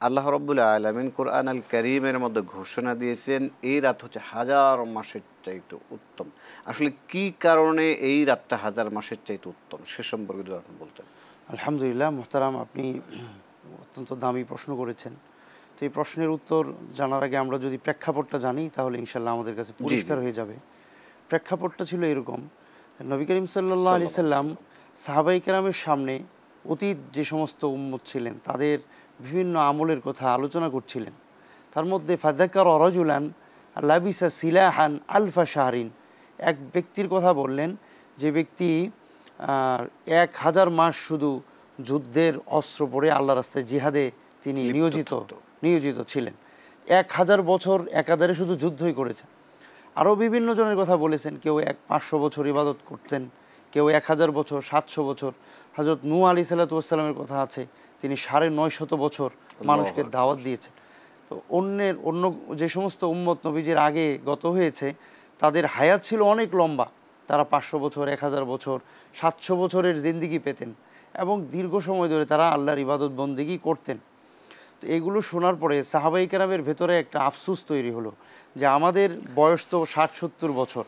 আল্লাহ রাব্বুল আলামিন কোরআন আল কারীমের মধ্যে ঘোষণা দিয়েছেন এই রাত হচ্ছে হাজার মাসের চাইতে উত্তম। আসলে কি কারণে এই রাতটা হাজার মাসের চাইতে উত্তম সে সম্পর্কে যদি আপনি বলতেন। আলহামদুলিল্লাহ মোহতারাম, আপনি অত্যন্ত দামি প্রশ্ন করেছেন। তো এই প্রশ্নের উত্তর জানার আগে আমরা যদি প্রেক্ষাপটটা জানি তাহলে ইনশাল্লাহ আমাদের কাছে পরিষ্কার হয়ে যাবে। প্রেক্ষাপটটা ছিল এরকম, নবী করিম সাল্লাল্লাহু আলাইহি সাল্লাম সাহাবায়ে কেরামের সামনে অতীত যে সমস্ত উম্মত ছিলেন তাদের বিভিন্ন আমলের কথা আলোচনা করছিলেন। তার মধ্যে ফাযাকার রাজুলান লাবিসা সিলাহান আলফা শাহরিন, এক ব্যক্তির কথা বললেন যে ব্যক্তি 1000 মাস শুধু যুদ্ধের অস্ত্র পরে আল্লাহ রাস্তায় জিহাদে তিনি নিয়োজিত ছিলেন। 1000 বছর একাধারে শুধু যুদ্ধই করেছেন। আরও বিভিন্ন জনের কথা বলেছেন, কেউ 500 বছর ইবাদত করতেন, কেউ 1000 বছর, 700 বছর। হযরত নূহ আলাইহিস সালামের কথা আছে, তিনি 950 বছর মানুষকে দাওয়াত দিয়েছেন। তো অন্য যে সমস্ত উম্মত নবীজির আগে গত হয়েছে তাদের হায়াত ছিল অনেক লম্বা, তারা 500 বছর, 1000 বছর, 700 বছরের জিন্দিগি পেতেন এবং দীর্ঘ সময় ধরে তারা আল্লাহর ইবাদত বন্দেগী করতেন। তো এগুলো শোনার পরে সাহাবায়ে কেরামের ভেতরে একটা আফসোস তৈরি হলো যে আমাদের বয়স তো 60-70 বছর,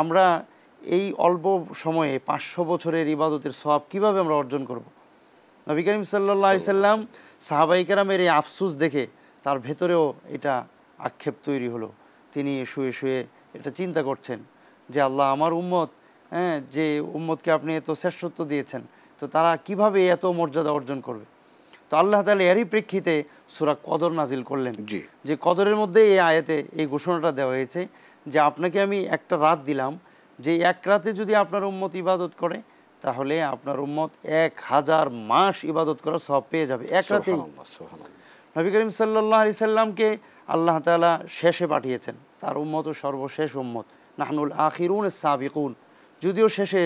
আমরা এই অল্প সময়ে 500 বছরের ইবাদতের সওয়াব কীভাবে আমরা অর্জন করব। নবী করিম সাল্লাল্লাহু আলাইহি সাল্লাম সাহাবায়ে কেরামের এই আফসোস দেখে তার ভেতরেও এটা আক্ষেপ তৈরি হলো। তিনি শুয়ে শুয়ে এটা চিন্তা করছেন যে আল্লাহ, আমার উম্মত, যে উম্মতকে আপনি এত শ্রেষ্ঠত্ব দিয়েছেন, তো তারা কিভাবে এত মর্যাদা অর্জন করবে। তো আল্লাহ তাআলা এরই প্রেক্ষিতে সূরা কদর নাজিল করলেন, যে কদরের মধ্যে এই আয়াতে এই ঘোষণাটা দেওয়া হয়েছে যে আপনাকে আমি একটা রাত দিলাম, যে এক রাতে যদি আপনার উম্মত ইবাদত করে তাহলে আপনার উম্মত 1000 মাস ইবাদত করার সওয়াব পেয়ে যাবে এক রাতেই। নবী করিম সাল্লাল্লাহু আলাইহি সাল্লামকে আল্লাহ তাআলা শেষে পাঠিয়েছেন, তার উম্মত ও সর্বশেষ উম্মত, নাহনুল আখিরুন সাবিকুন। যদিও শেষে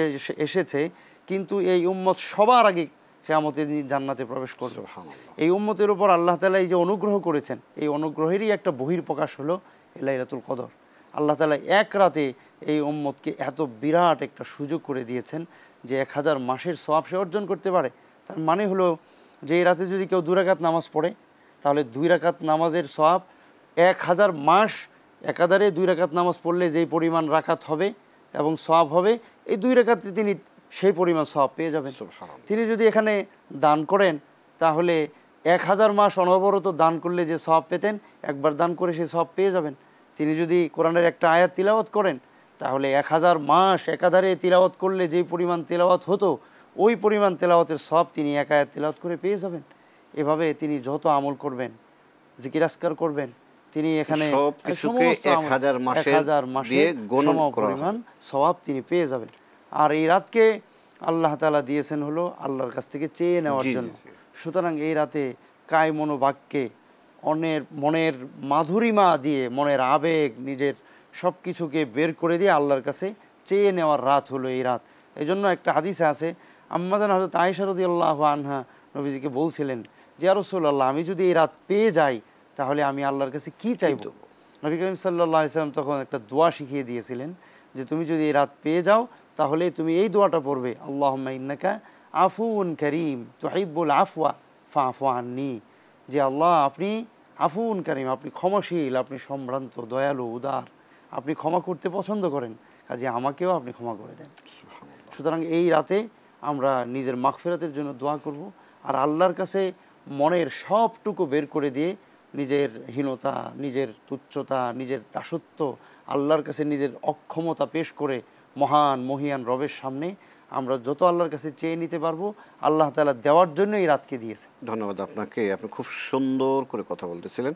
এসেছে কিন্তু এই উম্মত সবার আগে কিয়ামতের দিন জান্নাতে প্রবেশ করবে। এই উম্মতের উপর আল্লাহ তাআলা এই যে অনুগ্রহ করেছেন, এই অনুগ্রহেরই একটা বহিঃপ্রকাশ হলো লাইলাতুল কদর। আল্লাহ তাআলা এক রাতে এই উম্মতকে এত বিরাট একটা সুযোগ করে দিয়েছেন যে 1000 মাসের সওয়াব সে অর্জন করতে পারে। তার মানে হলো যে এই রাতে যদি কেউ 2 রাকাত নামাজ পড়ে তাহলে 2 রাকাত নামাজের সওয়াব 1000 মাস একাধারে 2 রাকাত নামাজ পড়লে যেই পরিমাণ রাকাত হবে এবং সওয়াব হবে, এই 2 রাকাতে তিনি সেই পরিমাণ সওয়াব পেয়ে যাবেন। তিনি যদি এখানে দান করেন তাহলে 1000 মাস অনবরত দান করলে যে সওয়াব পেতেন, একবার দান করে সেই সওয়াব পেয়ে যাবেন। তিনি যদি কোরআনের একটা আয়াত তিলাওয়াত করেন তাহলে 1000 মাস একাধারে তিলাওয়াত করলে যেই পরিমাণ তিলাওয়াত হতো ওই পরিমাণ তিলাওয়াতের সওয়াব তিনি এক আয়াত তিলাওয়াত করে পেয়ে যাবেন। এভাবে তিনি যত আমল করবেন, জিকির আজকার করবেন, তিনি এখানে সবকিছুকে 1000 মাসের পরিমাণ সওয়াব তিনি পেয়ে যাবেন। আর এই রাতকে আল্লাহ তাআলা দিয়েছেন হলো আল্লাহর কাছ থেকে চেয়ে নেওয়ার জন্য। সুতরাং এই রাতে কায় মনোবাক্যে মনের মাধুরিমা দিয়ে, মনের আবেগ, নিজের সব কিছুকে বের করে দিয়ে আল্লাহর কাছে চেয়ে নেওয়ার রাত হলো এই রাত। এই জন্য একটা হাদিসে আছে, আম্মা জান হযরত আয়েশা রাদিয়াল্লাহু আনহা নবীজিকে বলছিলেন যে ইয়া রাসূলুল্লাহ, আমি যদি এই রাত পেয়ে যাই তাহলে আমি আল্লাহর কাছে কি চাইব। নবী করিম সাল্লাল্লাহু আলাইহি সাল্লাম তখন একটা দোয়া শিখিয়ে দিয়েছিলেন যে তুমি যদি এই রাত পেয়ে যাও তাহলে তুমি এই দোয়াটা পড়বে, আল্লাহুম্মা ইন্নাকা আফুউন কারীম তুহিব্বুল আফওয়া ফাফু আন্নী, যে আল্লাহ আপনি আফুউন কারীম, আপনি ক্ষমাশীল, আপনি সম্ভ্রান্ত, দয়ালু, উদার, আপনি ক্ষমা করতে পছন্দ করেন, কাজে আমাকেও আপনি ক্ষমা করে দেন। সুতরাং এই রাতে আমরা নিজের মাগফিরাতের জন্য দোয়া করব আর আল্লাহর কাছে মনের সবটুকু বের করে দিয়ে নিজের হীনতা, নিজের তুচ্ছতা, নিজের দাসত্ব আল্লাহর কাছে নিজের অক্ষমতা পেশ করে মহান মহিয়ান রবের সামনে আমরা যত আল্লাহর কাছে চেয়ে নিতে পারবো আল্লাহ তাআলা দেওয়ার জন্য এই রাতকে দিয়েছে। ধন্যবাদ আপনাকে, আপনি খুব সুন্দর করে কথা বলতেছিলেন।